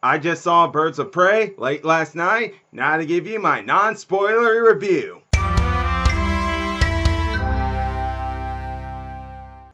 I just saw Birds of Prey late last night. Now to give you my non-spoilery review.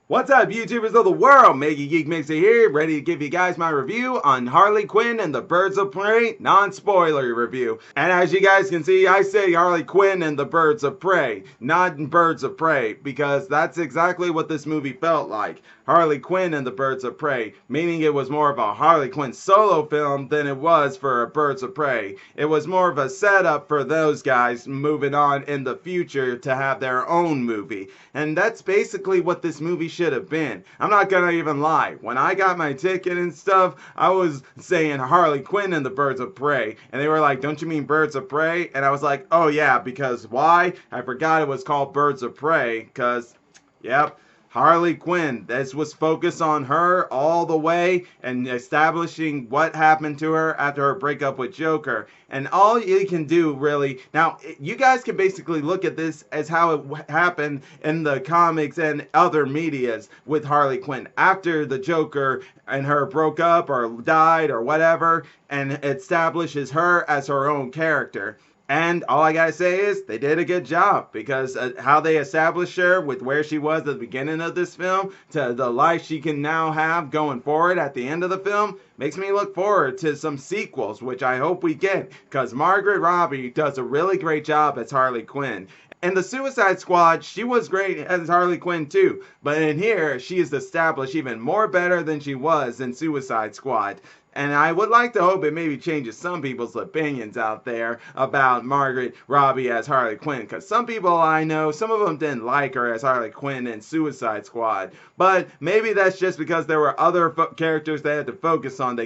What's up, YouTubers of the world? MegaGeekMixer here, ready to give you guys my review on Harley Quinn and the Birds of Prey non-spoilery review. And as you guys can see, I say Harley Quinn and the Birds of Prey, not Birds of Prey, because that's exactly what this movie felt like. Harley Quinn and the Birds of Prey, meaning it was more of a Harley Quinn solo film than it was for a Birds of Prey. It was more of a setup for those guys moving on in the future to have their own movie. And that's basically what this movie should have been. I'm not gonna even lie. When I got my ticket and stuff, I was saying Harley Quinn and the Birds of Prey. And they were like, don't you mean Birds of Prey? And I was like, oh yeah, because why? I forgot it was called Birds of Prey, because, yep. Harley Quinn. This was focused on her all the way and establishing what happened to her after her breakup with Joker. And all you can do really, now you guys can basically look at this as how it happened in the comics and other medias with Harley Quinn. After the Joker and her broke up or died or whatever, and establishes her as her own character. And all I gotta say is, they did a good job, because how they established her with where she was at the beginning of this film to the life she can now have going forward at the end of the film makes me look forward to some sequels, which I hope we get, because Margaret Robbie does a really great job as Harley Quinn. And the Suicide Squad, she was great as Harley Quinn too, but in here, she is established even more better than she was in Suicide Squad. And I would like to hope it maybe changes some people's opinions out there about Margaret Robbie as Harley Quinn. Because some people I know, some of them didn't like her as Harley Quinn in Suicide Squad. But maybe that's just because there were other characters they had to focus on.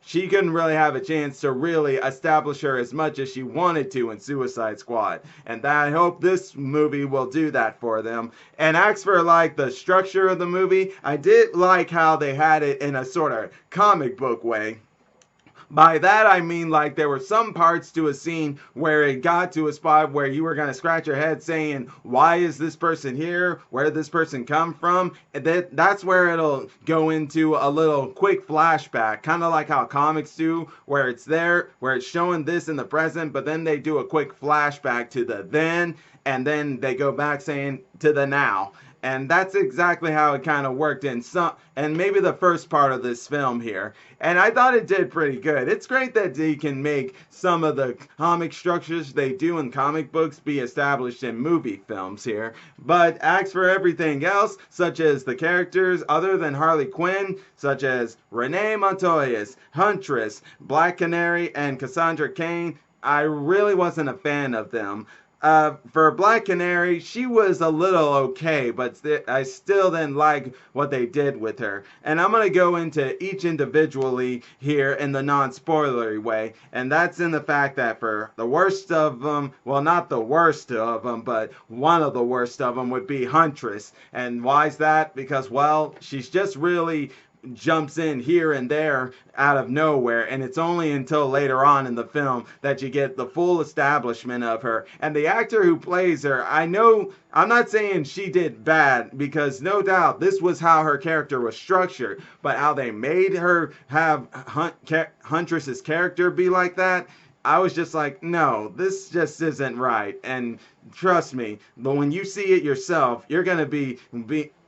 She couldn't really have a chance to really establish her as much as she wanted to in Suicide Squad. And I hope this movie will do that for them. And as for like the structure of the movie, I did like how they had it in a sort of comic book way. By that I mean like there were some parts to a scene where it got to a spot where you were going to scratch your head saying, why is this person here? Where did this person come from? And that's where it'll go into a little quick flashback, kind of like how comics do, where it's there, where it's showing this in the present, but then they do a quick flashback to the then, and then they go back saying to the now. And that's exactly how it kind of worked in some, and maybe the first part of this film here. And I thought it did pretty good. It's great that they can make some of the comic structures they do in comic books be established in movie films here. But as for everything else, such as the characters other than Harley Quinn, such as Renee Montoya's, Huntress, Black Canary, and Cassandra Cain, I really wasn't a fan of them. For Black Canary, she was a little okay, but I still didn't like what they did with her. And I'm going to go into each individually here in the non-spoilery way. And that's in the fact that for the worst of them, well, not the worst of them, but one of the worst of them would be Huntress. And why is that? Because, well, she's just really jumps in here and there out of nowhere, and it's only until later on in the film that you get the full establishment of her. And the actor who plays her, I know, I'm not saying she did bad, because no doubt this was how her character was structured, but how they made her have Huntress's character be like that, I was just like, no, this just isn't right. And trust me, but when you see it yourself, you're going to be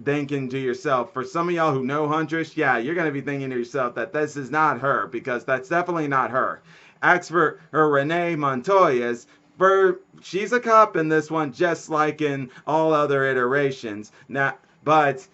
thinking to yourself, for some of y'all who know Huntress, yeah, you're going to be thinking to yourself that this is not her, because that's definitely not her. As for her Renee Montoya's, she's a cop in this one, just like in all other iterations. Now, but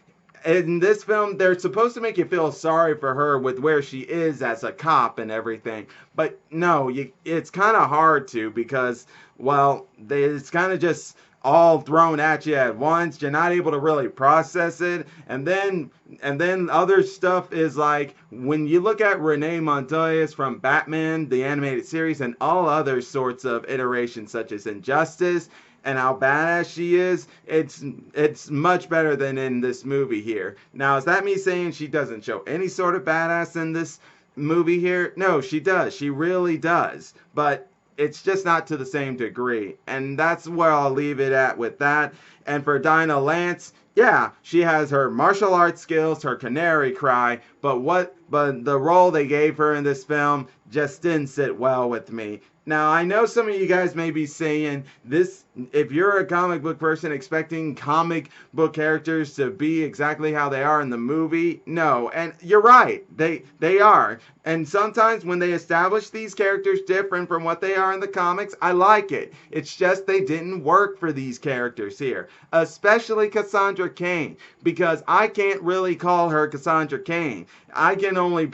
in this film, they're supposed to make you feel sorry for her with where she is as a cop and everything. But no, it's kind of hard to, because, well, it's kind of just all thrown at you at once. You're not able to really process it. And then other stuff is like, when you look at Renee Montoya's from Batman, the animated series, and all other sorts of iterations such as Injustice, and how badass she is, it's much better than in this movie here. Now, is that me saying she doesn't show any sort of badass in this movie here? No, she does. She really does. But it's just not to the same degree. And that's where I'll leave it at with that. And for Dinah Lance, yeah, she has her martial arts skills, her canary cry, but the role they gave her in this film just didn't sit well with me. Now, I know some of you guys may be saying this, if you're a comic book person expecting comic book characters to be exactly how they are in the movie, no, and you're right, they are. And sometimes when they establish these characters different from what they are in the comics, I like it. It's just they didn't work for these characters here, especially Cassandra Cain, because I can't really call her Cassandra Cain. I can only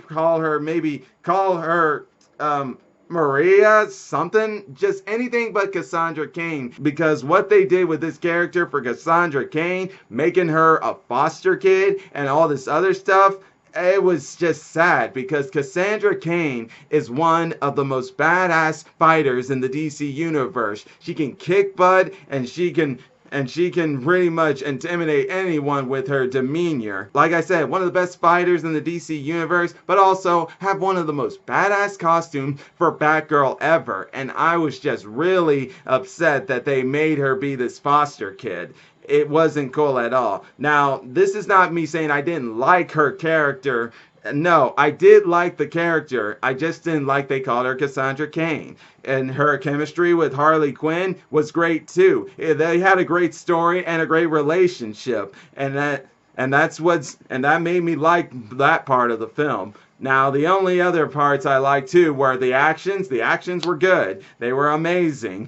maybe call her, Maria something, just anything but Cassandra Cain, because what they did with this character for Cassandra Cain, making her a foster kid and all this other stuff, it was just sad, because Cassandra Cain is one of the most badass fighters in the DC universe. She can kick butt, and she can pretty much intimidate anyone with her demeanor. Like I said, one of the best fighters in the DC universe, but also have one of the most badass costumes for Batgirl ever. And I was just really upset that they made her be this foster kid. It wasn't cool at all. Now, this is not me saying I didn't like her character. No, I did like the character. I just didn't like they called her Cassandra Cain. And her chemistry with Harley Quinn was great too. They had a great story and a great relationship. And that made me like that part of the film. Now, the only other parts I liked too were the actions. The actions were good. They were amazing.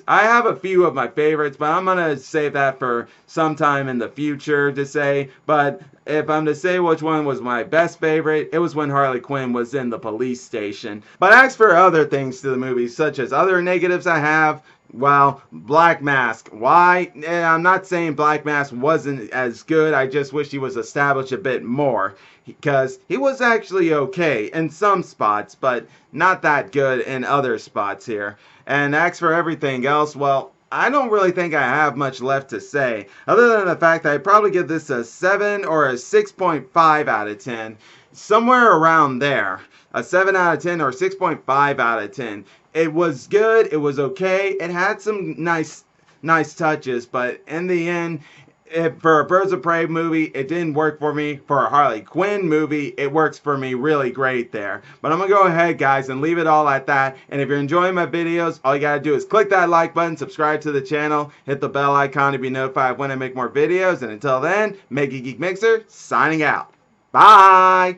I have a few of my favorites, but I'm going to save that for sometime in the future to say. But if I'm to say which one was my best favorite, it was when Harley Quinn was in the police station. But as for other things to the movie, such as other negatives I have, well, Black Mask. Why? I'm not saying Black Mask wasn't as good. I just wish he was established a bit more, because he was actually okay in some spots, but not that good in other spots here. And as for everything else, well, I don't really think I have much left to say, other than the fact that I'd probably give this a 7 or a 6.5 out of 10. Somewhere around there. A 7 out of 10 or 6.5 out of 10. It was good, it was okay, it had some nice touches, but in the end, for a Birds of Prey movie, it didn't work for me. For a Harley Quinn movie, it works for me really great there. But I'm going to go ahead, guys, and leave it all at that. And if you're enjoying my videos, all you got to do is click that like button, subscribe to the channel, hit the bell icon to be notified when I make more videos. And until then, MegaGeekMixer, signing out. Bye!